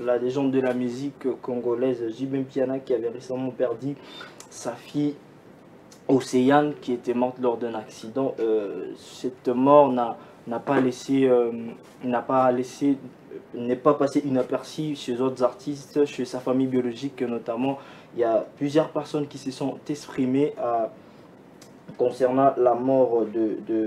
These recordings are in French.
la légende de la musique congolaise JB Mpiana qui avait récemment perdu sa fille Océane qui était morte lors d'un accident. Cette mort n'a pas laissé, n'est pas passé inaperçu chez d'autres artistes, chez sa famille biologique notamment. Il y a plusieurs personnes qui se sont exprimées concernant la mort de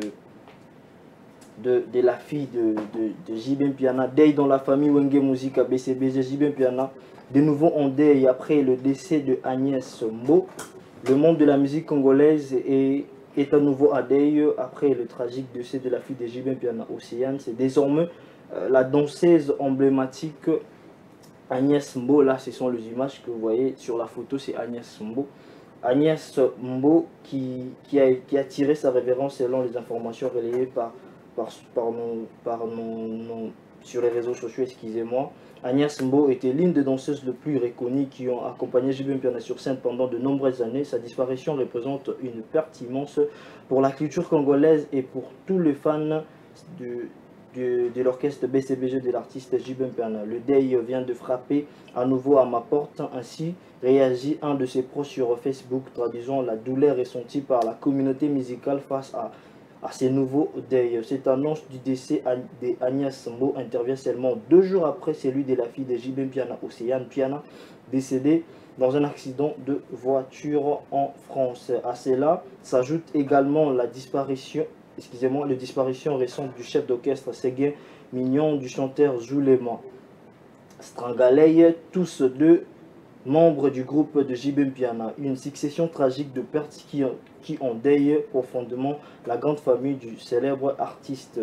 la fille de JB Mpiana. Deuil dans la famille Wenge Musique à BCBG. JB Mpiana de nouveau en deuil après le décès de Agnès Mbo. Le monde de la musique congolaise est à nouveau à deuil après le tragique décès de la fille de JB Mpiana, Océane. C'est désormais la danseuse emblématique Agnès Mbo. Là, ce sont les images que vous voyez sur la photo, c'est Agnès Mbo. Agnès Mbo qui a tiré sa révérence selon les informations relayées sur les réseaux sociaux, excusez-moi. Agnès Mbo était l'une des danseuses les plus reconnues qui ont accompagné JB Mpiana sur scène pendant de nombreuses années. Sa disparition représente une perte immense pour la culture congolaise et pour tous les fans de l'orchestre BCBG de l'artiste JB Mpiana. Le deuil vient de frapper à nouveau à ma porte. Ainsi réagit un de ses proches sur Facebook, traduisant la douleur ressentie par la communauté musicale face à ces nouveaux deuils. Cette annonce du décès d'Agnès Mbo intervient seulement 2 jours après celui de la fille de JB Mpiana, Océane Mpiana, décédée dans un accident de voiture en France. À cela s'ajoute également la disparition récente du chef d'orchestre Séguin Mignon, du chanteur Zulema Strangalei, tous deux membres du groupe de JB Mpiana. Une succession tragique de pertes qui endeuille profondément la grande famille du célèbre artiste.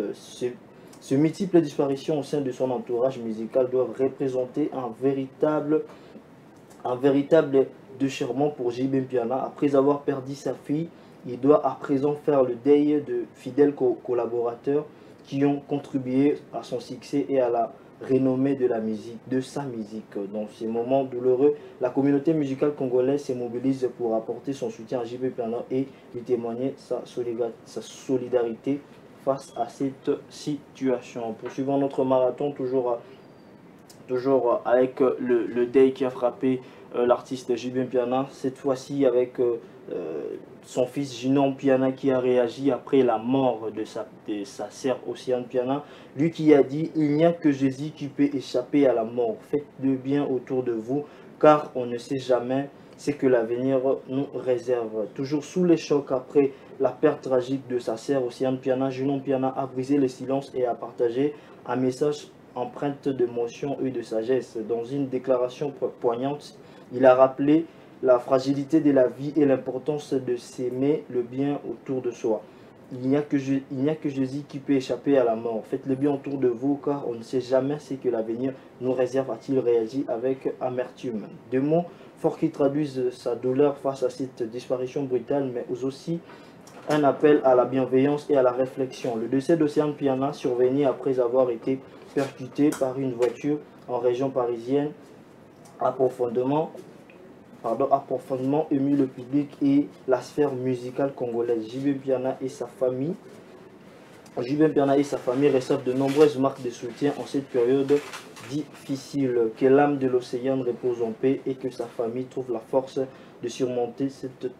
Ces multiples disparitions au sein de son entourage musical doivent représenter un véritable déchirement pour JB Mpiana. Après avoir perdu sa fille, il doit à présent faire le deuil de fidèles collaborateurs qui ont contribué à son succès et à la renommée de sa musique. Dans ces moments douloureux, la communauté musicale congolaise se mobilise pour apporter son soutien à JB Mpiana et lui témoigner sa solidarité face à cette situation. Poursuivons notre marathon, toujours avec le deuil qui a frappé l'artiste JB Mpiana, cette fois-ci avec son fils Ginon Mpiana qui a réagi après la mort de sa sœur Océane Mpiana. Lui qui a dit: il n'y a que Jésus qui peut échapper à la mort. Faites le bien autour de vous, car on ne sait jamais ce que l'avenir nous réserve. Toujours sous les chocs après la perte tragique de sa sœur Océane Mpiana, Ginon Mpiana a brisé le silence et a partagé un message empreinte d'émotion et de sagesse. Dans une déclaration poignante, il a rappelé la fragilité de la vie et l'importance de s'aimer le bien autour de soi. Il n'y a que Jésus qui peut échapper à la mort. Faites le bien autour de vous, car on ne sait jamais ce que l'avenir nous réserve, a-t-il réagi avec amertume. Deux mots forts qui traduisent sa douleur face à cette disparition brutale, mais aussi un appel à la bienveillance et à la réflexion. Le décès d'Océane Mpiana survenu après avoir été percuté par une voiture en région parisienne a profondément ému le public et la sphère musicale congolaise. JB Mpiana et sa famille reçoivent de nombreuses marques de soutien en cette période difficile. Que l'âme de l'océan repose en paix et que sa famille trouve la force de surmonter cette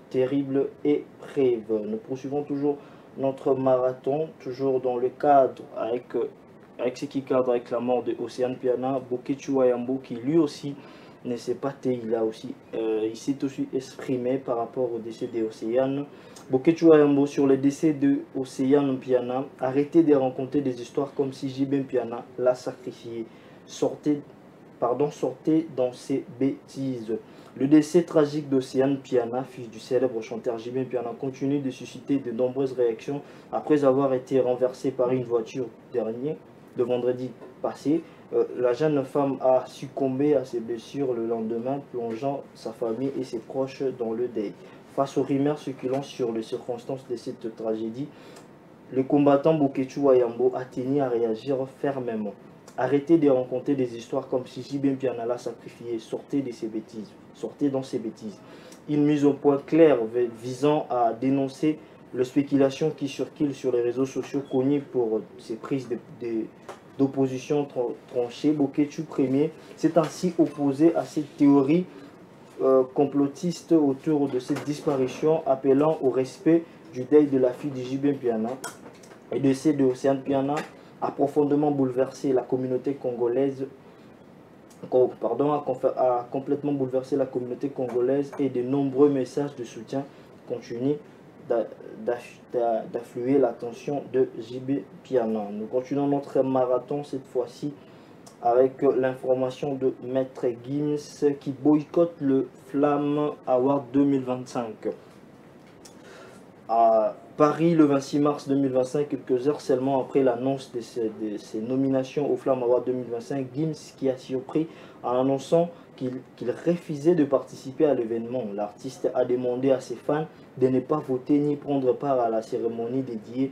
terrible épreuve. Nous poursuivons toujours notre marathon, toujours dans le cadre avec ce qui cadre avec la mort de Océane Mpiana. Boketu Wayambo qui lui aussi ne s'est pas tait, il s'est aussi exprimé par rapport au décès d'Océane. Boketu Wayambo sur le décès de Océane Mpiana: arrêtez de raconter des histoires comme si JB Mpiana l'a sacrifié. Sortez dans ces bêtises. Le décès tragique d'Océane Mpiana, fils du célèbre chanteur JB Mpiana, continue de susciter de nombreuses réactions après avoir été renversé par une voiture de vendredi passé. La jeune femme a succombé à ses blessures le lendemain, plongeant sa famille et ses proches dans le deuil. Face aux rumeurs circulant sur les circonstances de cette tragédie, le combattant Boketu Wayambo a tenu à réagir fermement. Arrêtez de raconter des histoires comme si JB Mpiana l'a sacrifié. Sortez de ces bêtises. Sortez dans ces bêtises. Une mise au point claire visant à dénoncer les spéculations qui circulent sur les réseaux sociaux connus pour ces prises d'opposition tranchée, Bokechu Ier s'est ainsi opposé à cette théorie complotiste autour de cette disparition, appelant au respect du deuil de la fille de JB Mpiana et de celle de Océane Piana, a profondément bouleversé la communauté congolaise, a complètement bouleversé la communauté congolaise, et de nombreux messages de soutien continuent d'affluer l'attention de JB Piana. Nous continuons notre marathon cette fois-ci avec l'information de Maître Gims qui boycotte le Flamme Award 2025. À Paris, le 26 mars 2025, quelques heures seulement après l'annonce de ses nominations au Flamme Award 2025, Gims qui a surpris en annonçant qu'il refusait de participer à l'événement. L'artiste a demandé à ses fans de ne pas voter ni prendre part à la cérémonie dédiée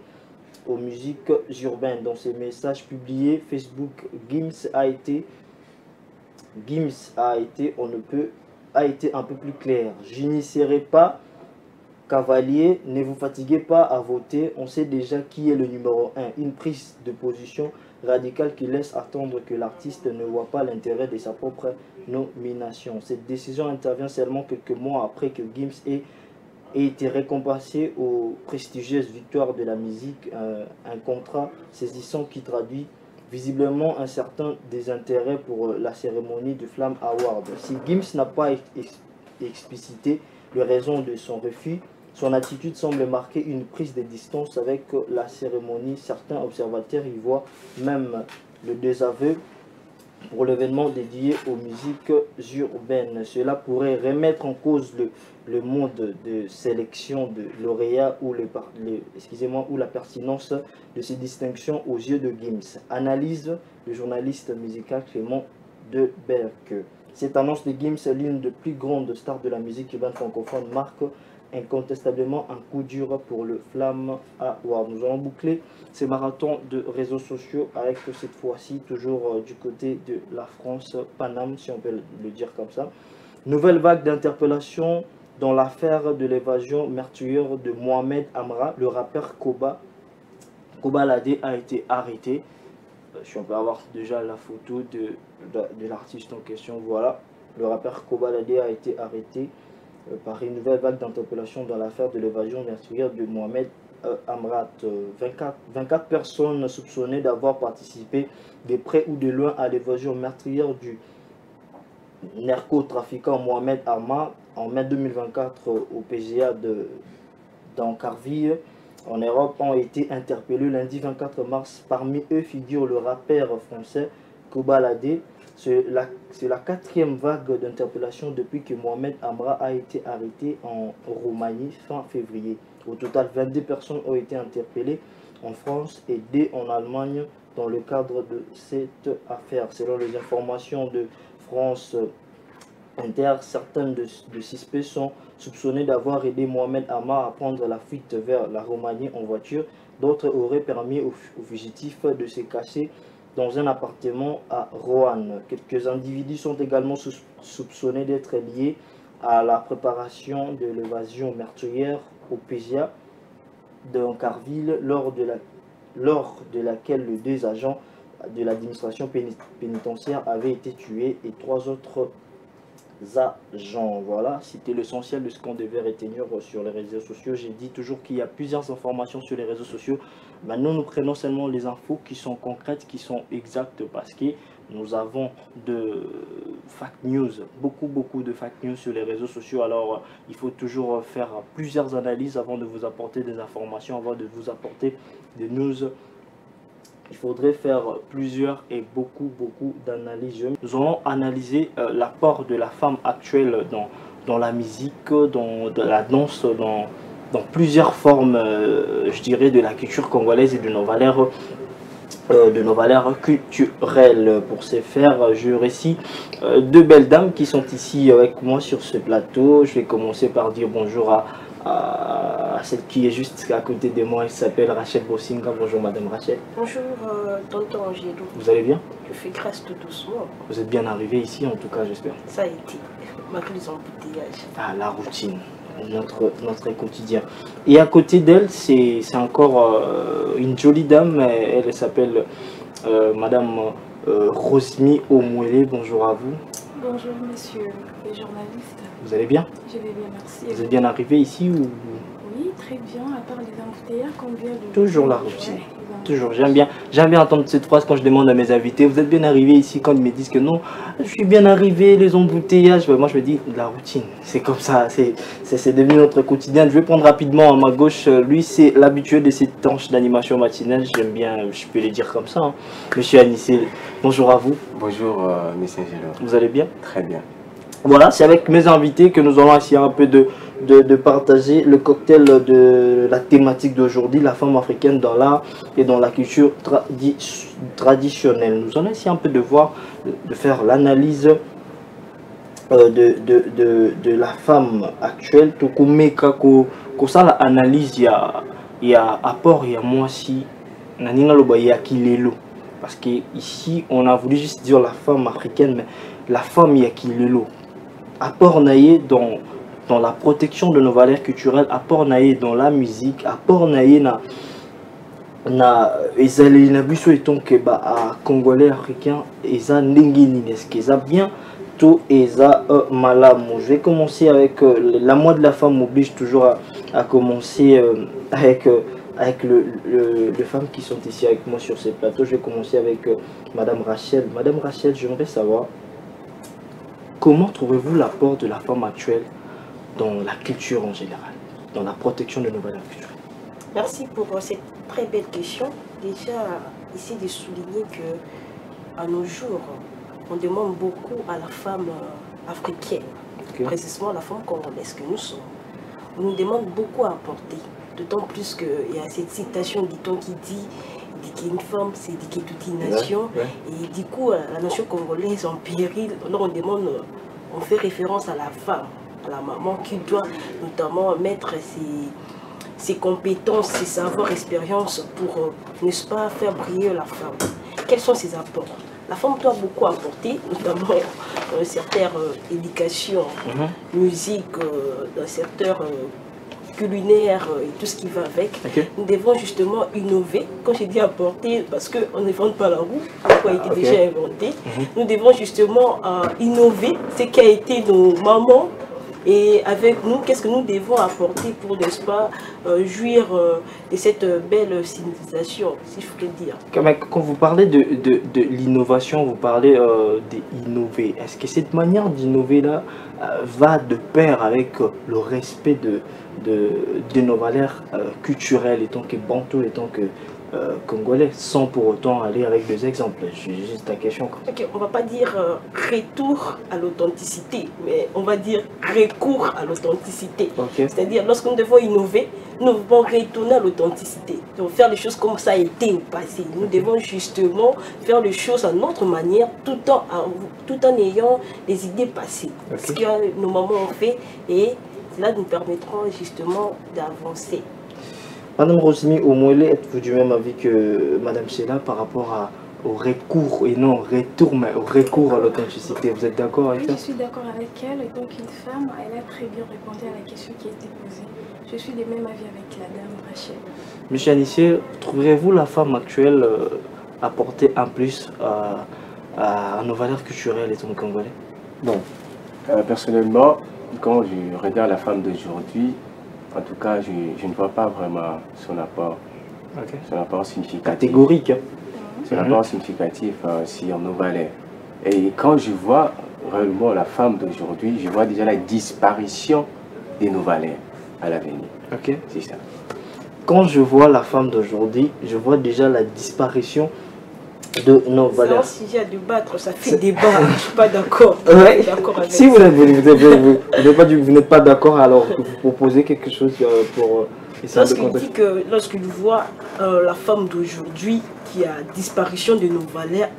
aux musiques urbaines. Dans ses messages publiés Facebook, Gims a été un peu plus clair. Je n'y serai pas cavalier, ne vous fatiguez pas à voter, on sait déjà qui est le numéro 1. Une prise de position radicale qui laisse attendre que l'artiste ne voit pas l'intérêt de sa propre nomination. Cette décision intervient seulement quelques mois après que Gims ait été récompensé aux prestigieuses victoires de la musique, un contrat saisissant qui traduit visiblement un certain désintérêt pour la cérémonie du Flamme Award. Si Gims n'a pas explicité les raisons de son refus, son attitude semble marquer une prise de distance avec la cérémonie. Certains observateurs y voient même le désaveu pour l'événement dédié aux musiques urbaines. Cela pourrait remettre en cause le mode de sélection de lauréats ou la pertinence de ces distinctions aux yeux de Gims. Analyse le journaliste musical Clément Deberck. Cette annonce de Gims, l'une des plus grandes stars de la musique urbaine francophone, marque incontestablement un coup dur pour le Flamme Award. Nous allons boucler ces marathons de réseaux sociaux avec cette fois-ci toujours du côté de la France, Paname si on peut le dire comme ça. Nouvelle vague d'interpellation dans l'affaire de l'évasion meurtrière de Mohamed Amra. Le rappeur Koba Ladé a été arrêté. Si on peut avoir déjà la photo de l'artiste en question, voilà. Le rappeur Koba Ladé a été arrêté par une nouvelle vague d'interpellation dans l'affaire de l'évasion meurtrière de Mohamed Amrat. 24 personnes soupçonnées d'avoir participé de près ou de loin à l'évasion meurtrière du narcotrafiquant Mohamed Amra en mai 2024 au PGA d'Ancarville en Europe ont été interpellés lundi 24 mars. Parmi eux figure le rappeur français Koba Ladé. C'est la quatrième vague d'interpellation depuis que Mohamed Amra a été arrêté en Roumanie fin février. Au total, 22 personnes ont été interpellées en France et 2 en Allemagne dans le cadre de cette affaire. Selon les informations de France Inter, certains de suspects sont soupçonnés d'avoir aidé Mohamed Amra à prendre la fuite vers la Roumanie en voiture. D'autres auraient permis aux fugitifs de se cacher dans un appartement à Roanne. Quelques individus sont également soupçonnés d'être liés à la préparation de l'évasion meurtrière au PGA d'Ancarville, lors de laquelle les 2 agents de l'administration pénitentiaire avaient été tués et 3 autres agents. Voilà, c'était l'essentiel de ce qu'on devait retenir sur les réseaux sociaux. J'ai dit toujours qu'il y a plusieurs informations sur les réseaux sociaux. Maintenant, nous prenons seulement les infos qui sont concrètes, qui sont exactes, parce que nous avons de fake news, beaucoup de fake news sur les réseaux sociaux. Alors, il faut toujours faire plusieurs analyses avant de vous apporter des informations, avant de vous apporter des news. Il faudrait faire plusieurs et beaucoup d'analyses. Nous allons analyser l'apport de la femme actuelle dans la musique, dans la danse, dans plusieurs formes, je dirais, de la culture congolaise et de nos valeurs culturelles. Pour ce faire, je récite 2 belles dames qui sont ici avec moi sur ce plateau. Je vais commencer par dire bonjour à celle qui est juste à côté de moi. Elle s'appelle Rachel Bosinga. Bonjour Madame Rachel. Bonjour tonton Angelo. Vous allez bien? Je fais grâce tout doucement. Vous êtes bien arrivé ici en tout cas, j'espère. Ça a été, malgré les embouteillages. Ah, la routine, notre quotidien. Et à côté d'elle, c'est encore une jolie dame. Elle s'appelle Madame Rosmi Omwele, bonjour à vous. Bonjour monsieur les journalistes. Vous allez bien? Je vais bien, merci. Vous êtes bien arrivé ici ou... Oui, très bien, à part les embouteillages, combien de... Toujours la routine. Ouais, Toujours, j'aime bien entendre cette phrase quand je demande à mes invités, vous êtes bien arrivé ici, quand ils me disent que non, je suis bien arrivé, les embouteillages, moi je me dis, la routine, c'est comme ça, c'est devenu notre quotidien. Je vais prendre rapidement à ma gauche, lui c'est l'habitué de cette tranche d'animation matinale, j'aime bien, je peux le dire comme ça, hein. Monsieur Anissé, bonjour à vous. Bonjour monsieur Angelo. Vous allez bien? Très bien. Voilà, c'est avec mes invités que nous allons essayer un peu de partager le cocktail de la thématique d'aujourd'hui, la femme africaine dans l'art et dans la culture traditionnelle. Nous allons essayer un peu de voir, de faire l'analyse de la femme actuelle. Tout comme ça, l'analyse, il y a apport, il y a moi si, il y a Kilelo. Parce qu'ici, on a voulu juste dire la femme africaine, mais la femme, il y a Kilelo. Apport naïe dans la protection de nos valeurs culturelles, apport naïe dans la musique, apport naïe na ezali na biso etonke ba a congolais africain eza ndenge nini, est-ce qu'ils a bien tout eza malamu. Je vais commencer avec la moi de la femme m'oblige toujours à commencer avec les femmes qui sont ici avec moi sur ce plateau. Je vais commencer avec Madame Rachel. Madame Rachel, j'aimerais savoir comment trouvez-vous l'apport de la femme actuelle dans la culture en général, dans la protection de nos valeurs culturelles? Merci pour cette très belle question. Déjà, ici de souligner que à nos jours, on demande beaucoup à la femme africaine, précisément la femme congolaise que nous sommes. On nous demande beaucoup à apporter, d'autant plus qu'il y a cette citation dit-on qui dit qu'une femme c'est éduquer toute une nation, et du coup la nation congolaise en péril. Alors on demande, on fait référence à la femme, à la maman qui doit notamment mettre ses compétences, ses savoirs, expériences pour, n'est-ce pas, faire briller la femme. Quels sont ses apports? La femme doit beaucoup apporter, notamment dans le secteur éducation, musique, dans le secteur culinaire et tout ce qui va avec. Nous devons justement innover. Quand j'ai dit apporter, parce qu'on n'invente pas la roue, quoi a été déjà inventé. Nous devons justement innover ce qui a été nos mamans. Et avec nous, qu'est-ce que nous devons apporter pour, n'est-ce pas, jouir de cette belle civilisation, si je peux dire. Quand vous parlez de l'innovation, vous parlez d'innover. Est-ce que cette manière d'innover là va de pair avec le respect de nos valeurs culturelles, étant que bantou, étant que congolais, sans pour autant aller avec des exemples? C'est juste la question. Okay, on ne va pas dire retour à l'authenticité, mais on va dire recours à l'authenticité. C'est-à-dire, lorsque nous devons innover, nous devons retourner à l'authenticité. Nous devons faire les choses comme ça a été au passé. Nous devons justement faire les choses à notre manière, tout en ayant des idées passées. Ce que nos mamans ont fait, et cela nous permettra justement d'avancer. Madame Rosmi Omwele, êtes-vous du même avis que Madame Sheila par rapport au recours, et non retour, mais au recours à l'authenticité? Vous êtes d'accord avec ça? Oui, je suis d'accord avec elle. Et donc une femme, elle a très bien répondu à la question qui a été posée. Je suis du même avis avec la dame Rachel. Monsieur Anissé, trouverez-vous la femme actuelle apporter un plus à nos valeurs culturelles et ton congolais? Bon, personnellement, quand je regarde la femme d'aujourd'hui, en tout cas, je ne vois pas vraiment son apport, son apport significatif. Catégorique. Son apport significatif sur nos valeurs. Et quand je vois réellement la femme d'aujourd'hui, je vois déjà la disparition de nos valeurs à l'avenir. C'est ça. Quand je vois la femme d'aujourd'hui, je vois déjà la disparition de nos valeurs. C'est un sujet à débattre, ça fait débat. Je ne suis pas d'accord. Si vous n'êtes pas d'accord, alors vous proposez quelque chose pour essayer de contexte. Dit que lorsqu'il voit la femme d'aujourd'hui qui a disparition de nos valeurs,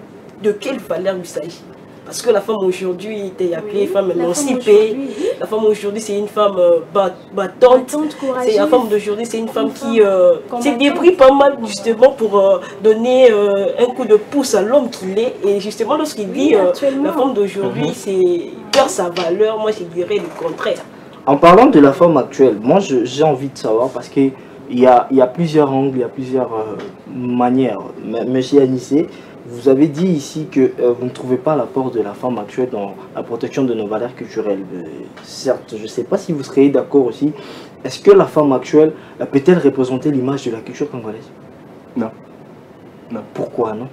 de quelle valeur il s'agit? Parce que la femme aujourd'hui était appelée femme émancipée. La femme aujourd'hui c'est une femme battante. C'est la femme d'aujourd'hui, c'est une femme qui s'est débrouille pas mal justement pour donner un coup de pouce à l'homme qu'il est. Et justement lorsqu'il dit la femme d'aujourd'hui c'est perd sa valeur, moi je dirais le contraire. En parlant de la femme actuelle, moi j'ai envie de savoir parce que il y a plusieurs angles, il y a plusieurs manières. Monsieur Anissé, vous avez dit ici que vous ne trouvez pas l'apport de la femme actuelle dans la protection de nos valeurs culturelles. Certes, je ne sais pas si vous seriez d'accord aussi. Est-ce que la femme actuelle peut-elle représenter l'image de la culture congolaise? Non. Non. Pourquoi non?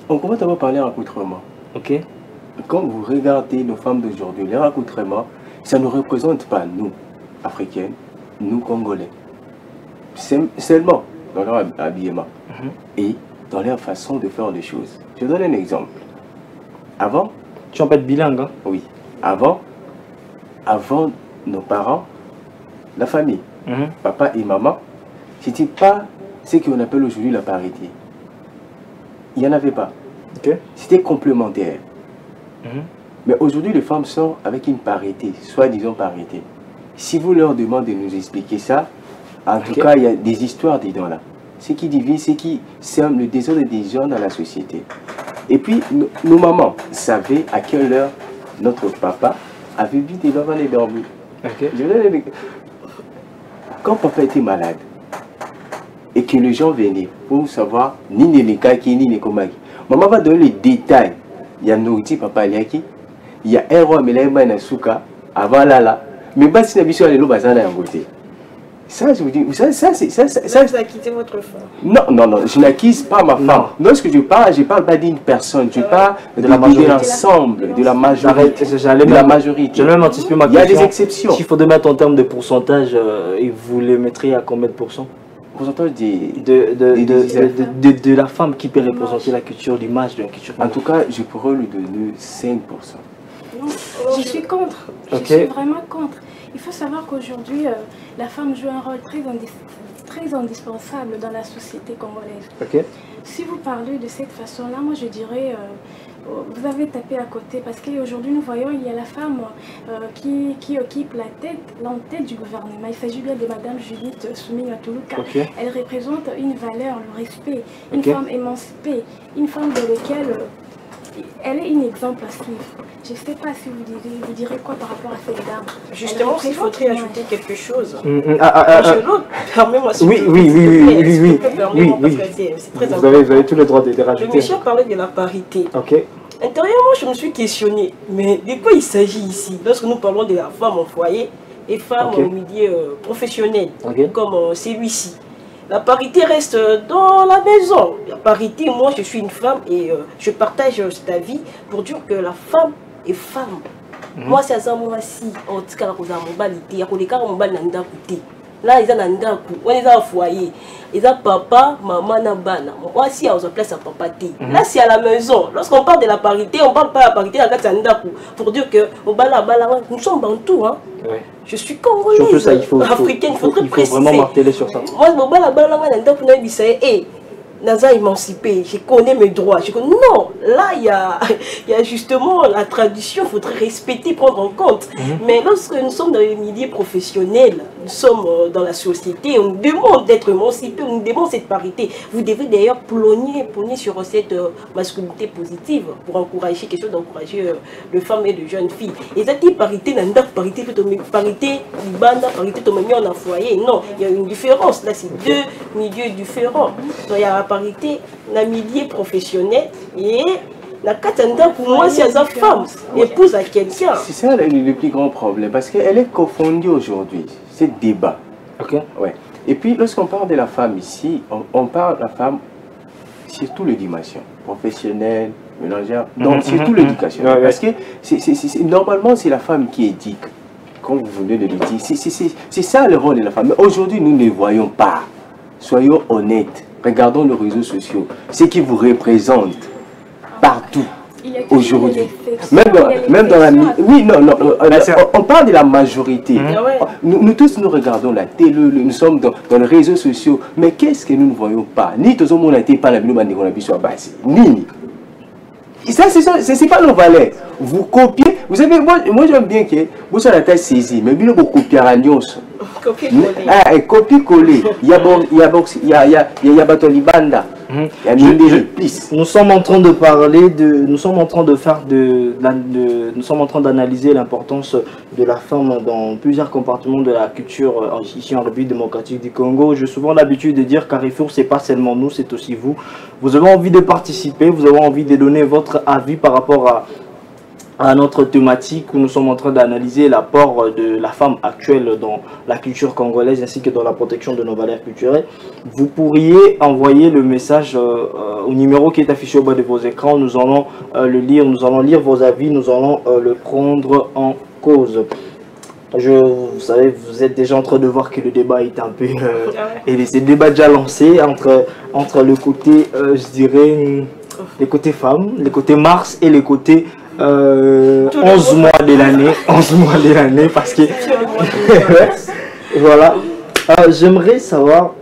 On commence à parler en accoutrement. Ok. Quand vous regardez nos femmes d'aujourd'hui, leur accoutrement, ça ne représente pas nous, Africaines, nous, Congolais. Seulement dans leur habillement et dans leur façon de faire les choses. Je donne un exemple. Avant... Tu en peux être bilingue, hein? Oui. Avant nos parents, la famille, papa et maman, c'était pas ce qu'on appelle aujourd'hui la parité. Il n'y en avait pas. Okay. C'était complémentaire. Mais aujourd'hui, les femmes sont avec une parité, soi-disant parité. Si vous leur demandez de nous expliquer ça, en tout cas, il y a des histoires dedans là. Ce qui divise, ce qui sème le désordre des gens dans la société. Et puis, nos mamans savaient à quelle heure notre papa avait vu des enfants les dormir. Quand papa était malade, et que les gens venaient pour savoir ni les kaki ni les komaki, maman va donner les détails. Il y a nourriture papa liaki, il y a un roi mais là il y a souka avant là mais pas si n'habitude les lots bazana en côté. Ça je vous dis, ça vous a quitté votre femme. Non, je n'acquise pas ma femme. Lorsque je parle pas d'une personne, je parle de l'ensemble, de la majorité. J'allais même anticiper ma question. Il y a des exceptions. S'il faut mettre en termes de pourcentage, et vous les mettriez à combien de pourcents? Pourcentage de la femme qui peut représenter la culture, l'image de la culture. En tout cas, je pourrais lui donner 5%. Non, je suis contre. Je suis vraiment contre. Il faut savoir qu'aujourd'hui, la femme joue un rôle très indispensable dans la société congolaise. Si vous parlez de cette façon-là, moi je dirais, vous avez tapé à côté, parce qu'aujourd'hui nous voyons, il y a la femme qui occupe l'entête du gouvernement. Il s'agit bien de Madame Judith Suminwa Tuluka. Elle représente une valeur, le respect, une femme émancipée, une femme de laquelle... elle est un exemple à suivre. Je ne sais pas si vous direz quoi par rapport à cette dame. Justement, s'il faudrait ajouter quelque chose. Permets-moi s'il vous plaît. Oui. C'est très important. Vous avez tout le droit de rajouter. Le monsieur parlait de la parité. Intérieurement, je me suis questionné. Mais de quoi il s'agit ici? Lorsque nous parlons de la femme au foyer et femme au milieu professionnel, comme celui-ci. La parité reste dans la maison. La parité, moi je suis une femme et je partage cet avis pour dire que la femme est femme. Moi c'est à moi si on dit qu'elle a mon balité, on est mon bal nanda côté. Là ils ont nanda on est au foyer. Ils ont papa, maman, nabana. Moi si on se place à papa té. Là c'est à la maison. Lorsqu'on parle de la parité, on parle pas de la parité à nanda pour dire que au bala nous sommes bantous hein. Je suis congolaise, ça, africaine, il faudrait préciser. Vraiment marteler sur ça. Moi, je suis émancipé, je connais mes droits. Non, là, il y a justement la tradition, il faudrait respecter, prendre en compte. Mais lorsque nous sommes dans les milieux professionnels, nous sommes dans la société, on nous demande d'être émancipé, on nous demande cette parité. Vous devez d'ailleurs pogner sur cette masculinité positive pour encourager quelque chose, d'encourager les femmes et les jeunes filles. Et ça dit parité, parité, libanda, parité, en a foyer. Non, il y a une différence. Là, c'est deux milieux différents. Donc, il y a la parité dans le milieu professionnel et la katanda pour moi c'est sa femme épouse à quelqu'un. C'est ça le plus grand problème parce qu'elle est confondue aujourd'hui, c'est débat. Et puis lorsqu'on parle de la femme ici, on parle de la femme sur toutes les dimensions, professionnelle, ménagère, donc sur toute l'éducation. Parce que normalement c'est la femme qui éduque, comme vous venez de le dire, c'est ça le rôle de la femme. Mais aujourd'hui nous ne le voyons pas, soyons honnêtes. Regardons les réseaux sociaux, ce qui vous représente partout aujourd'hui. Même dans la... Oui, non, on parle de la majorité. Nous tous, nous regardons la télé, nous sommes dans les réseaux sociaux. Mais qu'est-ce que nous ne voyons pas? Ni tout le monde n'a été pas la vidéo, on a vu sur base. Ni. Ça, c'est pas nos valeurs. Vous copiez. Vous savez, moi j'aime bien que vous avez la tête saisie, mais vous copiez à l'agneau. Copier-coller. Il y a Batolibanda. Nous sommes en train de parler nous sommes en train d'analyser l'importance de la femme dans plusieurs compartiments de la culture ici en République démocratique du Congo. J'ai souvent l'habitude de dire Carrefour, c'est pas seulement nous, c'est aussi vous. Vous avez envie de participer, vous avez envie de donner votre avis par rapport à notre thématique où nous sommes en train d'analyser l'apport de la femme actuelle dans la culture congolaise ainsi que dans la protection de nos valeurs culturelles. Vous pourriez envoyer le message au numéro qui est affiché au bas de vos écrans. Nous allons le lire, nous allons lire vos avis, nous allons le prendre en cause. Vous savez, vous êtes déjà en train de voir que le débat est un peu... et c'est le débat déjà lancé entre le côté, je dirais, les côtés femmes, les côtés Mars et les côtés... 11 mois de l'année, parce que voilà. J'aimerais savoir,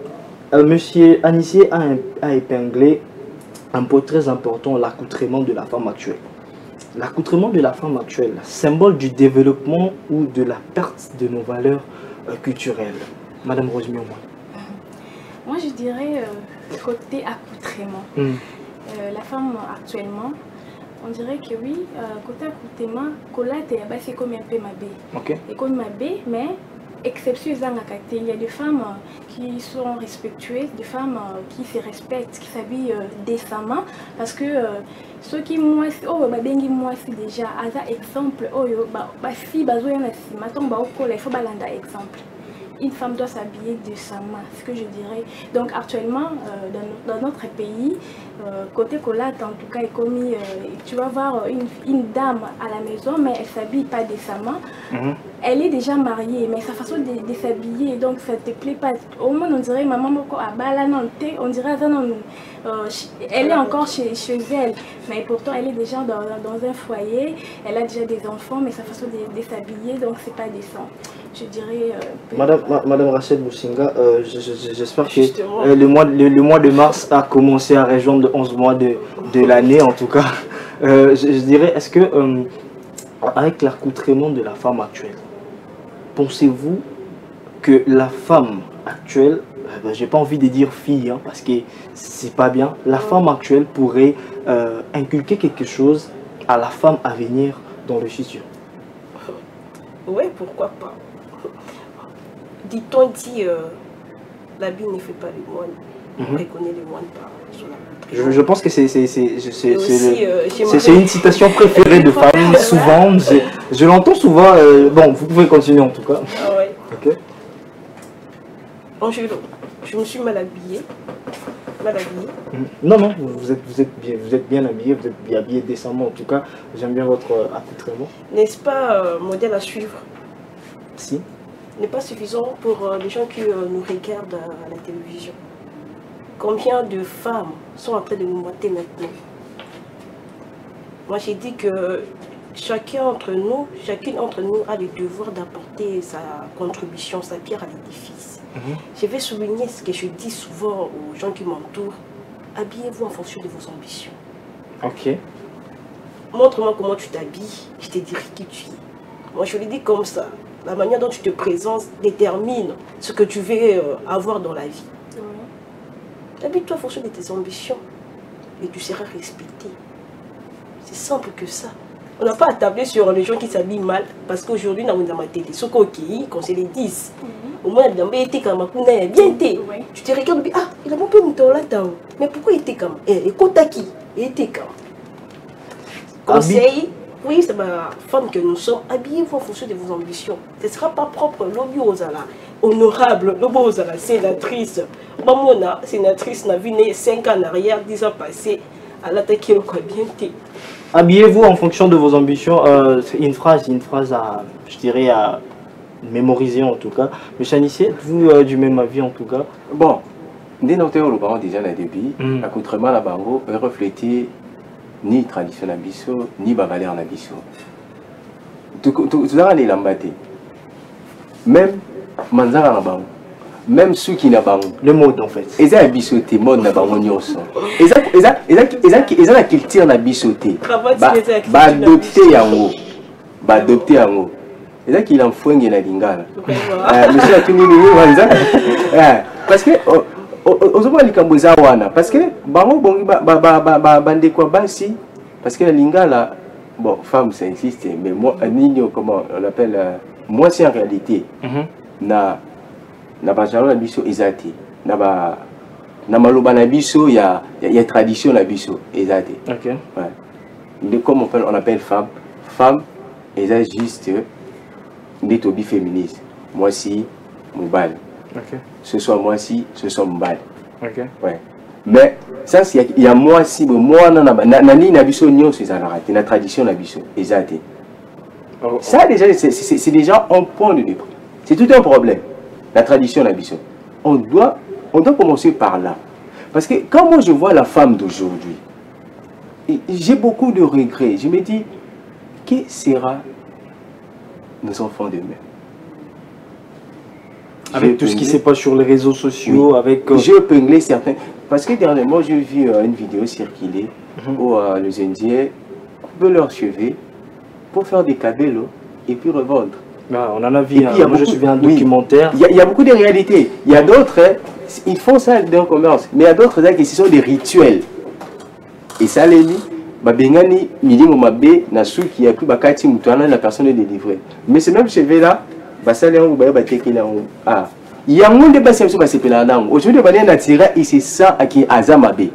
monsieur Anissié a épinglé un point très important, l'accoutrement de la femme actuelle. L'accoutrement de la femme actuelle, symbole du développement ou de la perte de nos valeurs culturelles. Madame Rosemio. Moi je dirais côté accoutrement. La femme actuellement, on dirait que oui, côté accoutrement, c'est comme un peu ma baie. Et comme ma baie, mais exception, il y a des femmes qui sont respectueuses, des femmes qui se respectent, qui s'habillent décemment. Parce que ceux qui moi, c'est déjà, à exemple, si il faut exemple. Une femme doit s'habiller décemment, ce que je dirais. Donc actuellement, dans notre pays, côté Colate, en tout cas, tu vas voir une dame à la maison, mais elle ne s'habille pas décemment. Elle est déjà mariée, mais sa façon de s'habiller, donc ça ne te plaît pas. Au moins, on dirait maman, on dirait elle est encore chez elle, mais pourtant elle est déjà dans un foyer, elle a déjà des enfants, mais sa façon de s'habiller, donc c'est pas décent. Je dirais... Madame Rachel Boussinga, j'espère que le mois de mars a commencé à rejoindre 11 mois de l'année, en tout cas. Je dirais, est-ce que, avec l'accoutrement de la femme actuelle, pensez-vous que la femme actuelle, j'ai pas envie de dire fille, hein, parce que c'est pas bien, la femme actuelle pourrait inculquer quelque chose à la femme à venir dans le futur? Oui, pourquoi pas. Dit-on dit, l'habit ne fait pas les moines. On reconnaît les moines par sur la... Je pense que c'est une citation préférée de femmes, souvent. Je l'entends souvent. Bon, vous pouvez continuer en tout cas. Ah ouais. Ok. Angelo, je me suis mal habillée. Non, non, vous êtes bien habillé, vous êtes bien habillé décemment en tout cas. J'aime bien votre accoutrement. N'est-ce pas modèle à suivre? Si. N'est pas suffisant pour les gens qui nous regardent à la télévision. Combien de femmes sont en train de nous mater maintenant? Moi j'ai dit que chacune d'entre nous a le devoir d'apporter sa contribution, sa pierre à l'édifice. Je vais souligner ce que je dis souvent aux gens qui m'entourent. Habillez-vous en fonction de vos ambitions. Ok. Montre-moi comment tu t'habilles, je te dirai qui tu es. Moi je le dis comme ça. La manière dont tu te présentes détermine ce que tu veux avoir dans la vie. Habille-toi en fonction de tes ambitions et tu seras respecté. C'est simple que ça. On n'a pas à tabler sur les gens qui s'habillent mal parce qu'aujourd'hui, dans ma télé, ce qu'on se les dise. Au moins, il a été comme un bien été. Tu te regardes et ah, il a mon peu là mais pourquoi il était comme et Kotaki, il était comme conseil. Oui, c'est ma femme que nous sommes. Habillez-vous en fonction de vos ambitions. Ce ne sera pas propre. L'objet aux ala honorable, l'objet aux ala sénatrice. Mamona, sénatrice, n'a vu 5 ans en arrière, 10 ans passés, à l'attaquer au bien. Habillez-vous en fonction de vos ambitions. C'est une phrase à, je dirais, à mémoriser en tout cas. Mais Chanissier, êtes-vous du même avis en tout cas? Bon, dès notre parents déjà au début, l'accoutrement la bango refléter ni tradition na biso ni ba valeur na biso. Tout ça les lambaté. Même manzara na bango. Même ceux qui na bango. Le mode en fait. Eza ya bisoté mode na bango nyonso. Eza la culture na bisoté. Ba adopter yango. Ba adopter yango. Eza qui l'enfouenge na lingala. Monsieur a tuni ni wanza. Parce que ozomona likambo eza wana parce que bango bongi bandeko basi parce que la lingala bon femme ça existe mais moi nini comment on appelle moi c'est en réalité na bajalo na biso ezati na maloba na biso ya tradition na biso ezati. OK. Ouais. Mais comme on appelle femme eza juste des tobi féministe. Moi si mobile. OK. Ce soit moi si, ce soit mobile. OK. Ouais. Mais ça il y a moi si moi na ni na biso nyonso eza raté na tradition na biso ezati. Ça déjà c'est déjà un point de départ. C'est tout un problème. La tradition na biso. On doit commencer par là. Parce que quand moi je vois la femme d'aujourd'hui, j'ai beaucoup de regrets. Je me dis, que sera nos enfants demain? Avec tout ce qui se passe sur les réseaux sociaux, oui. Avec... J'ai épinglé certains... Parce que dernièrement, j'ai vu une vidéo circuler où les Indiens coupent leurs cheveux pour faire des cabellos et puis revendre. Ah, on en a vu, moi je suis un documentaire. Il y a beaucoup de réalités. Il y a d'autres, ils font ça dans le commerce, mais il y a d'autres qui ce sont des rituels. Et ça, les dit, Bengani, Milimo Mabé, Nassou qui a pris Bakati Moutouana, la personne est délivrée. Mais ce même cheveu là, il y a un monde de base qui se fait. Aujourd'hui, il y a un naturel et c'est ça qui est Azamabé.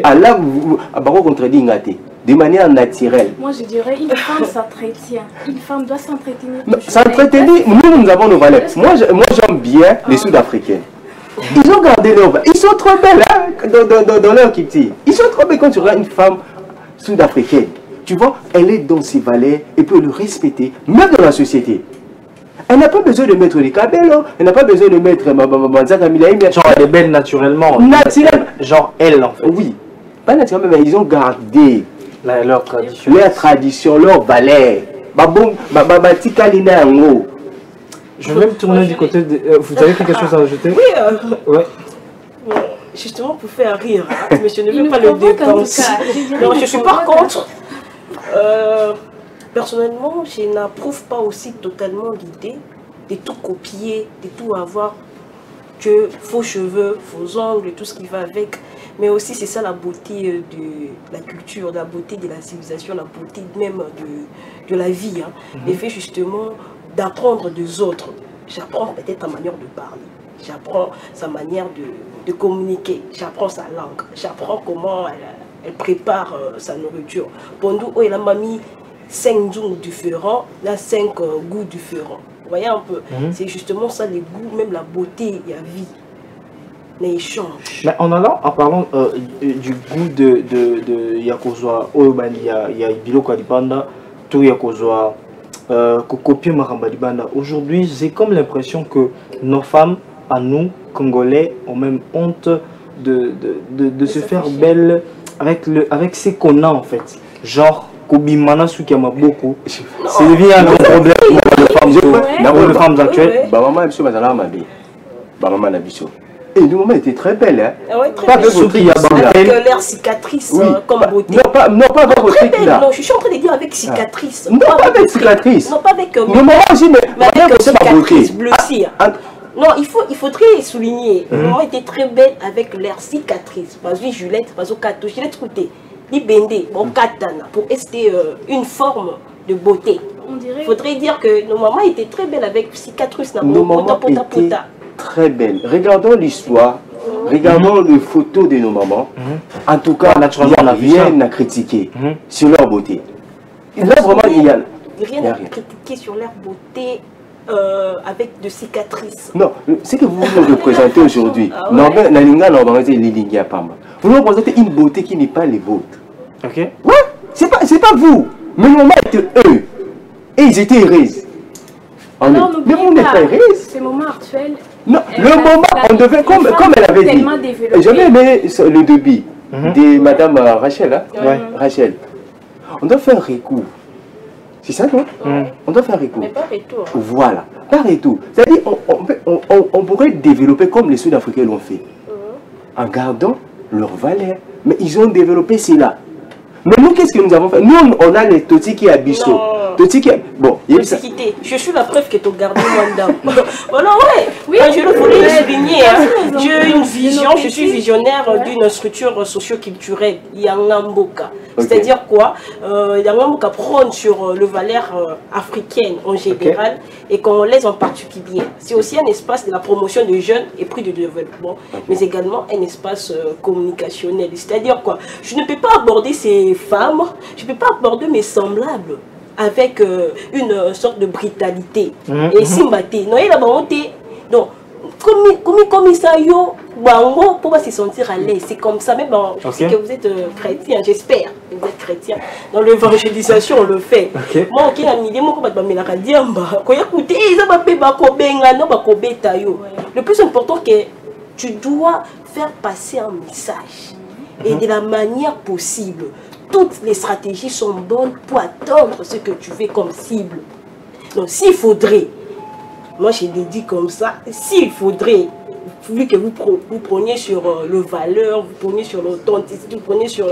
Allah, vous contredit Ngate. De manière naturelle. Moi je dirais une femme s'entretient. Une femme doit s'entretenir. S'entretenir, nous avons nos valeurs. Moi j'aime bien les Sud-Africaines. Ils ont gardé leur valeur. Ils sont trop belles hein, dans leur kitty. Ils sont trop belles quand tu regardes une femme sud-africaine. Tu vois, elle est dans ses valeurs et peut le respecter, même dans la société. Elle n'a pas besoin de mettre des cabellos, elle n'a pas besoin de mettre genre elle est belle naturellement. Naturellement. Genre elle en fait. Oui. Pas naturellement, mais ils ont gardé leur tradition. Leur tradition, leur valeur. Je vais même tourner du côté de... vous avez quelque chose à ajouter? Oui. Ouais. Justement pour faire rire, hein, mais je ne veux pas le dépenser. Non, je ne suis pas contre. Personnellement, je n'approuve pas aussi totalement l'idée de tout copier, de tout avoir, que faux cheveux, faux ongles, tout ce qui va avec. Mais aussi, c'est ça la beauté de la culture, la beauté de la civilisation, la beauté même de la vie. Hein. Le fait justement d'apprendre des autres. J'apprends peut-être sa manière de parler, j'apprends sa manière de communiquer, j'apprends sa langue, j'apprends comment elle prépare sa nourriture. Pendant où elle a mis 5 jours différents, là 5 goûts différents. Vous voyez un peu, c'est justement ça les goûts, même la beauté, il y a vie. Mais en parlant du goût de Yakozwa, il y a Biloko Alibanda, tout Yakozwa, copier Maramba Alibanda. Aujourd'hui, j'ai comme l'impression que nos femmes, à nous, Congolais, ont même honte de se faire belle avec ce qu'on a en fait. Genre, Kobimana Soukiyama beaucoup. C'est devenu un grand problème pour les femmes actuelles. Et le moment était très belle, hein. Ah ouais, très belle. Avec l'air cicatrice, oui. Comme beauté. Non, pas votre truc là. Non, je suis en train de dire avec cicatrice. Non, pas avec cicatrice. Non, pas avec. Le moment aussi, mais avec cicatrice bleutie. Non, il faudrait souligner. Le moment était très belle avec l'air cicatrice. Parce que Juliette, parce que Kato, Juliette, écoutez, Libende, bon Katana, pour rester une forme de beauté. Il faudrait dire que nos mamans étaient très belles avec cicatrice. Nos mamans étaient très belle. Regardons l'histoire, regardons les photos de nos mamans. En tout cas, naturellement, on n'a rien à critiquer sur leur beauté. Là, vraiment, il y a rien à critiquer sur leur beauté avec de cicatrices. Non, ce que vous nous représentez aujourd'hui, vous nous représentez une beauté qui n'est pas les vôtres. Ok. Ouais, c'est pas vous. Mais nos mamans étaient eux. Et ils étaient heureuses. Alors, n'oubliez pas, ce moment actuel. Non, le moment, on devait, comme elle avait dit, j'avais aimé le débit de Madame Rachel. Hein? Ouais. Rachel. On doit faire un recours. C'est ça, non? On doit faire un recours. Mais pas retour. Voilà, pas retour. C'est-à-dire, on pourrait développer comme les Sud-Africains l'ont fait, en gardant leurs valeurs. Mais ils ont développé cela. Mais nous, qu'est-ce que nous avons fait? Nous, on a les Toti qui habitent. Bon, je suis la preuve que tu as gardé Wanda. Voilà, ouais. Oui, je le voulais souligner. J'ai une vision, je suis visionnaire d'une structure socio-culturelle, Yangamboka. C'est-à-dire quoi? Yangamboka prône sur les valeurs africaines en général et congolaises en particulier. C'est aussi un espace de la promotion des jeunes et prix de développement, mais également un espace communicationnel. C'est-à-dire quoi? Je ne peux pas aborder ces femmes, je ne peux pas aborder mes semblables avec une sorte de brutalité. Et Simbaté, non, il a bonté. Donc, comme ça, pour se sentir à l'aise, c'est comme ça. Mais bon, je sais que vous êtes chrétien, j'espère. Vous êtes chrétien. Dans l'évangélisation, on le fait. Moi, ok, le plus important, c'est que tu dois faire passer un message. Et de la manière possible. Toutes les stratégies sont bonnes pour atteindre ce que tu veux comme cible. Donc s'il faudrait, moi je l'ai dit comme ça, s'il faudrait, vu que vous preniez sur le valeur, vous preniez sur l'authenticité, vous preniez sur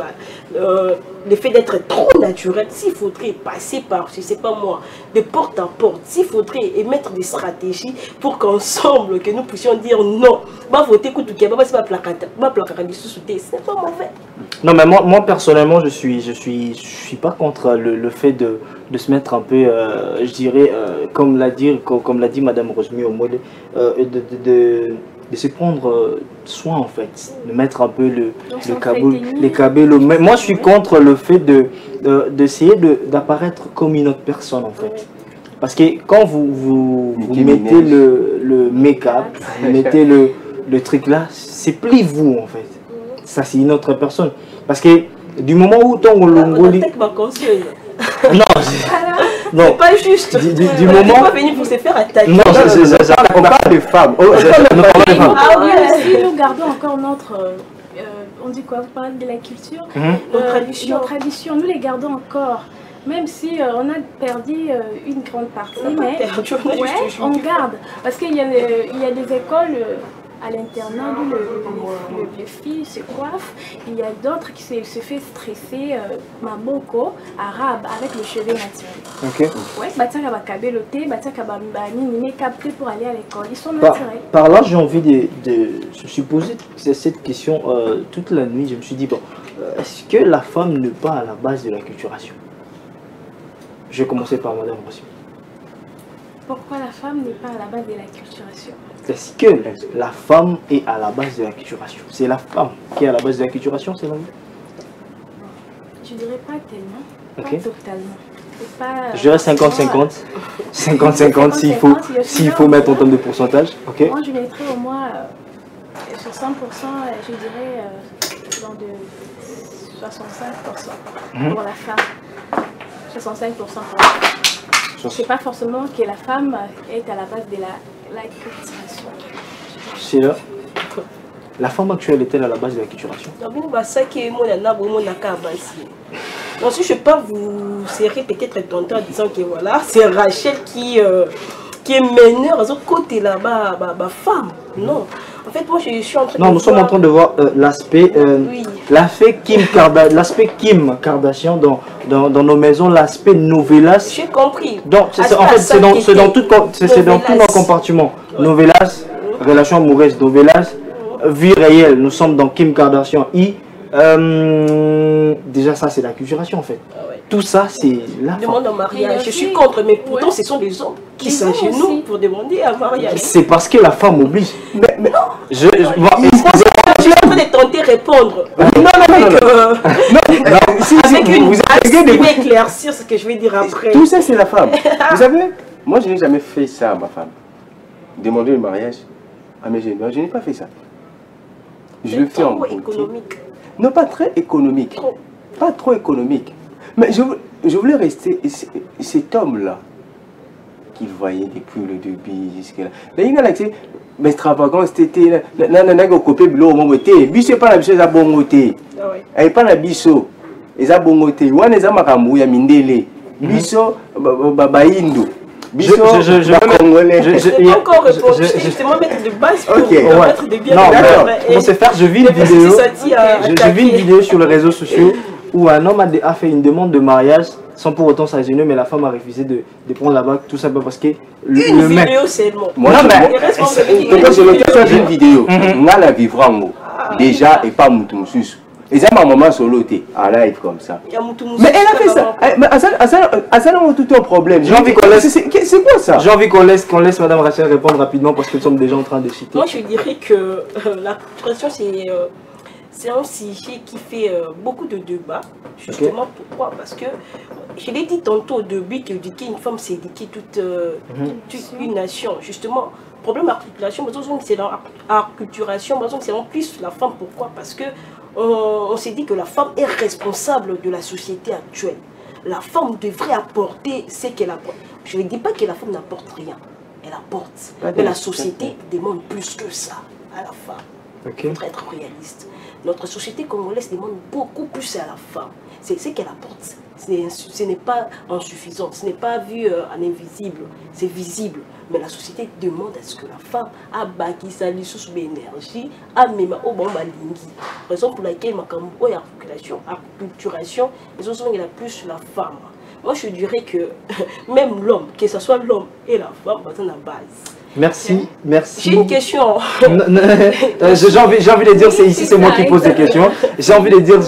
le fait d'être trop naturel, s'il faudrait passer par, je ne sais pas moi, de porte à porte, s'il faudrait émettre des stratégies pour qu'ensemble, que nous puissions dire non, voter contre ce n'est pas mauvais. Non, mais moi personnellement, je suis pas contre le fait de se mettre un peu, je dirais, comme l'a dit Madame Rosemi Omole, de se prendre soin en fait, de mettre un peu les cabellos. Mais moi je suis contre le fait d'essayer d'apparaître comme une autre personne en fait. Parce que quand vous mettez le make-up, vous mettez le truc là, c'est plus vous en fait. Ça c'est une autre personne. Parce que du moment où ton Longoli... Non, c'est pas juste. Du moment... pas venir pour se faire attaquer. Non, on parle des femmes. Si nous gardons encore notre... on dit quoi? Vous parlez de la culture, nos traditions, nous les gardons encore. Même si on a perdu une grande partie, mais on garde. Parce qu'il y a des écoles... à l'internat, le fils se coiffe. Il y a d'autres qui se fait stresser, maboko, arabe, avec le cheveu naturel. Ouais, pour aller à l'école. Ils sont naturels. Par là, j'ai envie de je me suis posé cette question toute la nuit. Je me suis dit, bon, est-ce que la femme n'est pas à la base de la culturation? Je vais commencer par Madame Rossi. Pourquoi la femme n'est pas à la base de la culturation? Est-ce que la femme est à la base de la culturation? C'est la femme qui est à la base de la culturation, c'est vrai? Je dirais pas tellement, pas totalement. Je dirais 50-50. 50-50 s'il faut mettre en termes de pourcentage. Moi je mettrais au moins sur 100%, je dirais dans de 65% pour la femme. 65% pour la femme. C'est pas forcément que la femme est à la base de la culturation. C'est là. La femme actuelle est-elle à la base de la culturation? Ensuite, je peux vous serrer peut-être tentant en disant que voilà, c'est Rachel qui est meneur à ce côté là-bas, femme. Non. En fait, moi, je suis en train de nous sommes en train de voir l'aspect Kim Kardashian dans nos maisons, l'aspect novelas. J'ai compris. Donc, en fait, c'est dans tout nos compartiments. Novelas, relation amoureuse, novelas, vie réelle. Nous sommes dans Kim Kardashian. Déjà, ça, c'est la culturation, en fait. Tout ça, c'est la demande en mariage. Je suis contre, mais pourtant, ce sont des hommes qui s'agenouillent pour demander un mariage. C'est parce que la femme oblige. Mais non. Je suis en train de tenter de répondre. Avec une éclaircir ce que je vais dire après. Tout ça, c'est la femme. Vous savez, moi, je n'ai jamais fait ça à ma femme. Demander le mariage à mes jeunes. Je n'ai pas fait ça. Je le fais en beauté. Non, pas très économique. Pas trop économique. Mais je voulais rester cet homme-là qu'il voyait depuis le début jusqu'à là. Il y a mais extravagance, c'était là, copé bleu au moment où biso pas la biso za bongoté. Et pas la biso. Eza bongoté. Wana eza makambu ya mindele. Biso baindu. Je vais encore répondre. Justement mettre de base pour mettre des biens. Non, pour ce faire, je vis une vidéo. Je vis une vidéo sur les réseaux sociaux où un homme a fait une demande de mariage sans pour autant s'agéner, mais la femme a refusé de prendre la bague, tout simplement parce que une vidéo seulement. Moi, je l'ai fait une vidéo. Moi, la vivre en haut. Déjà, et pas Moutoumoussus. Et ça, ma maman sur l'autre, à live comme ça. Mais elle a fait ça. Mais à ça, on a tout un problème. J'ai envie qu'on laisse. C'est quoi ça? J'ai envie qu'on laisse Madame Rachel répondre rapidement parce que nous sommes déjà en train de citer. Moi, je dirais que la culturation, c'est un sujet qui fait beaucoup de débats. Justement, pourquoi? Parce que je l'ai dit tantôt au début qu'éduquer une femme, c'est éduquer toute une nation. Justement, le problème de l'acculturation, c'est l'acculturation, c'est en plus la femme. Pourquoi? Parce que on s'est dit que la femme est responsable de la société actuelle. La femme devrait apporter ce qu'elle apporte. Je ne dis pas que la femme n'apporte rien. Elle apporte. Mais la société demande plus que ça à la femme. Il faut être réaliste. Notre société congolaise demande beaucoup plus à la femme. C'est ce qu'elle apporte. Ce n'est pas insuffisant, ce n'est pas vu en invisible, c'est visible. Mais la société demande à ce que la femme a bâti sa licence d'énergie, a même au bon malingi. Raison pour laquelle ma acculturation, ils ont la plus la femme. Moi je dirais que même l'homme, que ce soit l'homme et la femme, c'est la base. Merci, merci. J'ai une question. J'ai envie de dire, ici c'est moi qui pose des questions. J'ai envie de dire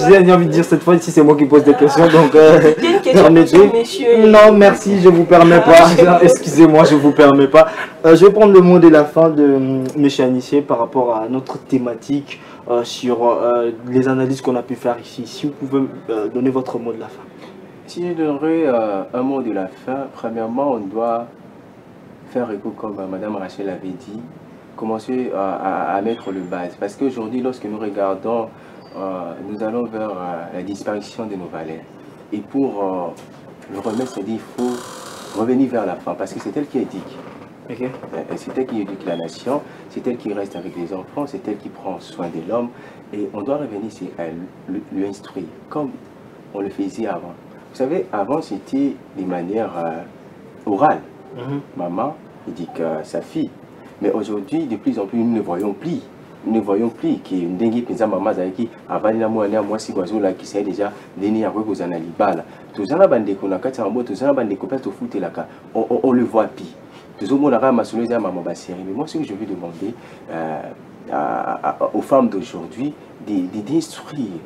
cette fois, ici c'est moi qui pose des questions. Donc, j'ai une question, monsieur. Non, merci, je vous permets pas. Excusez-moi, je vous permets pas. Je vais prendre le mot de la fin de monsieur Anissié par rapport à notre thématique sur les analyses qu'on a pu faire ici. Si vous pouvez donner votre mot de la fin. Si je donnerais un mot de la fin, premièrement, on doit faire écho comme Madame Rachel avait dit, commencer à mettre le base. Parce qu'aujourd'hui, lorsque nous regardons, nous allons vers la disparition de nos valeurs. Et pour le remettre, c'est-à-dire il faut revenir vers la femme, parce que c'est elle qui éduque. C'est elle qui éduque la nation, c'est elle qui reste avec les enfants, c'est elle qui prend soin de l'homme. Et on doit revenir sur elle, lui instruire, comme on le faisait avant. Vous savez, avant, c'était de manière orale. Maman éduque sa fille. Mais aujourd'hui, de plus en plus, nous ne voyons plus. Nous ne voyons plus que ndenge penza maman zaki avali na mwana mwasi kwazola qui sait déjà deni ya kweko zana libala. Tozana bandeko na kati ya mbo tozana bandeko pe tofutelaka. On le voit plus. Tozomona ka masolo za maman basiri. Mais moi ce que je veux demander aux femmes d'aujourd'hui d'instruire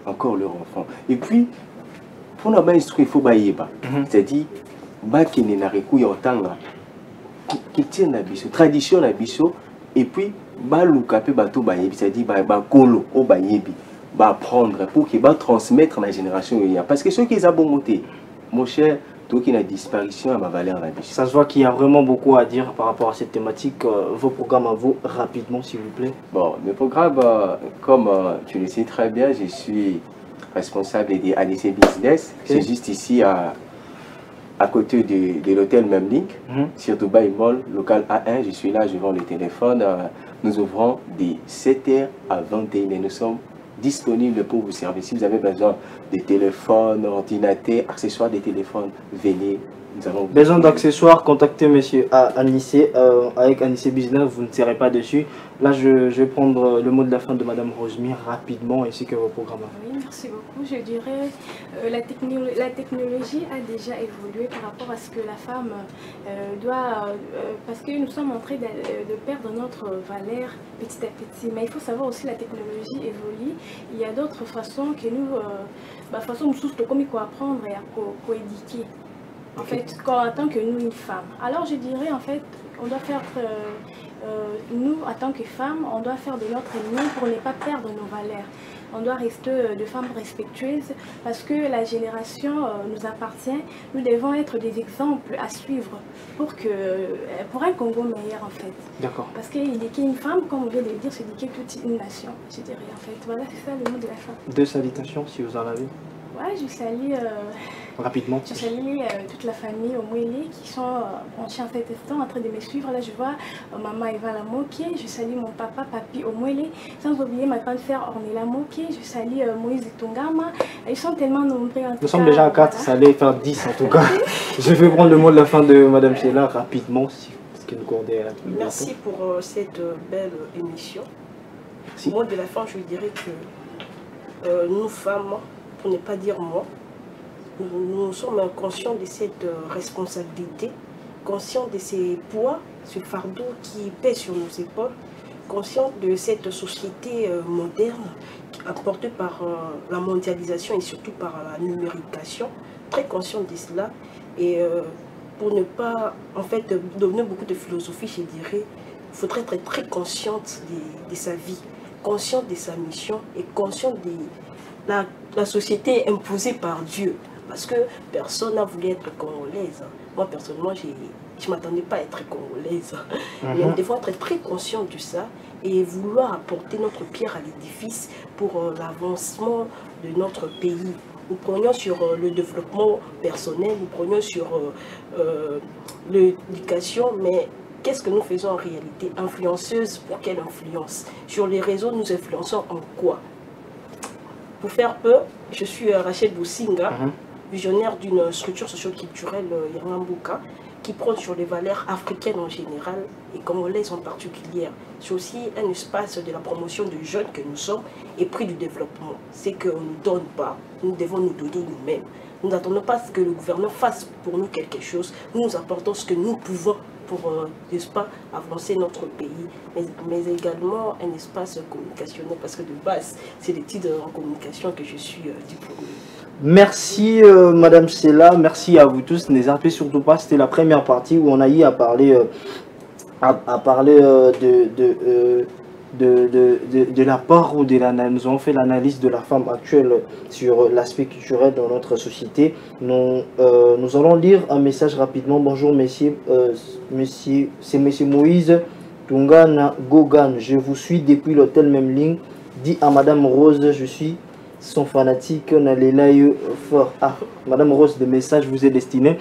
encore leurs enfants. Et puis pour nous instruire il faut baïeba. C'est-à-dire bakene na reku ya otanga culture na biso tradition na biso et puis baluka pe bato bayebi c'est-à-dire ba kolo o bayebi ba apprendre pour que ba transmettre na génération ya parce que ceux qui ont bon monté mon cher toi qui na disparition à ma valeur na biso. Ça se voit qu'il y a vraiment beaucoup à dire par rapport à cette thématique. Vos programmes à vous rapidement s'il vous plaît. Bon, mes programmes comme tu le sais très bien, je suis responsable des ADC Business. C'est juste ici à côté de l'hôtel Memlink, sur Dubaï Mall, local A1. Je suis là, je vends le téléphone. Nous ouvrons de 7h à 21h. Nous sommes disponibles pour vous servir. Si vous avez besoin de téléphones, ordinateurs, accessoires de téléphones, venez. Nous avons besoin d'accessoires, contactez monsieur Anissié. Avec Anissié Business, vous ne serez pas dessus. Là, je vais prendre le mot de la fin de Madame Rosemire rapidement, ainsi que vos programmes. Oui, merci beaucoup. Je dirais la technologie a déjà évolué par rapport à ce que la femme doit... parce que nous sommes en train de perdre notre valeur petit à petit. Mais il faut savoir aussi que la technologie évolue. Il y a d'autres façons que nous... façon nous comme il faut apprendre et à co-éduquer. En fait, en tant que nous, une femme. Alors je dirais, en fait, on doit faire, nous, en tant que femmes, on doit faire de notre mieux pour ne pas perdre nos valeurs. On doit rester de femmes respectueuses parce que la génération nous appartient. Nous devons être des exemples à suivre pour un Congo meilleur, en fait. D'accord. Parce qu'éduquer une femme, comme on vient de le dire, c'est éduquer toute une nation, je dirais, en fait. Voilà, c'est ça le mot de la fin. 2 salutations, si vous en avez. Ouais, je salue... rapidement. Je salue toute la famille au Mouélé qui sont en cet instant en train de me suivre. Là, je vois maman Eva Lamoké. Je salue mon papa, Papi au Mouélé. Sans oublier ma grande sœur Ornella Moké. Je salue Moïse Tongama. Ils sont tellement nombreux. Nous sommes déjà à 4, voilà. Ça allait faire 10 en tout cas. Je vais prendre le mot de la fin de Madame Sheila rapidement. Ce qui nous cordait à la Merci pour cette belle émission. Merci. Au mot de la fin, je dirais que nous femmes, pour ne pas dire moi, nous sommes conscients de cette responsabilité, conscients de ces poids, ce fardeau qui pèse sur nos épaules, conscients de cette société moderne apportée par la mondialisation et surtout par la numérication, très conscients de cela. Et pour ne pas, en fait, donner beaucoup de philosophie, je dirais, il faudrait être très consciente de sa vie, consciente de sa mission et consciente de la société imposée par Dieu. Parce que personne n'a voulu être congolaise. Moi, personnellement, je ne m'attendais pas à être congolaise. Mais on devrait être très conscient de ça et vouloir apporter notre pierre à l'édifice pour l'avancement de notre pays. Nous prenions sur le développement personnel, nous prenions sur l'éducation, mais qu'est-ce que nous faisons en réalité? Influenceuse, pour quelle influence? Sur les réseaux, nous influençons en quoi? Pour faire peu, je suis Rachel Boussinga, visionnaire d'une structure socio-culturelle Yangambuka, qui prône sur les valeurs africaines en général et congolaises en particulier. C'est aussi un espace de la promotion de jeunes que nous sommes et prix du développement. C'est qu'on ne nous donne pas, nous devons nous donner nous-mêmes. Nous n'attendons pas que le gouvernement fasse pour nous quelque chose. Nous nous apportons ce que nous pouvons pour, n'est-ce pas, avancer notre pays, mais également un espace communicationnel, parce que de base, c'est l'étude en communication que je suis diplômée. Merci Madame Sela, merci à vous tous. N'hésitez surtout pas, c'était la première partie où on a eu à parler, de la part où nous avons fait l'analyse de la femme actuelle sur l'aspect culturel dans notre société. Nous allons lire un message rapidement. Bonjour messieurs, c'est monsieur Moïse Tungana Gogan. Je vous suis depuis l'hôtel Memling. Dit à Madame Rose, je suis son fanatique, on a les fort. Ah, Madame Rose, le message vous est destiné.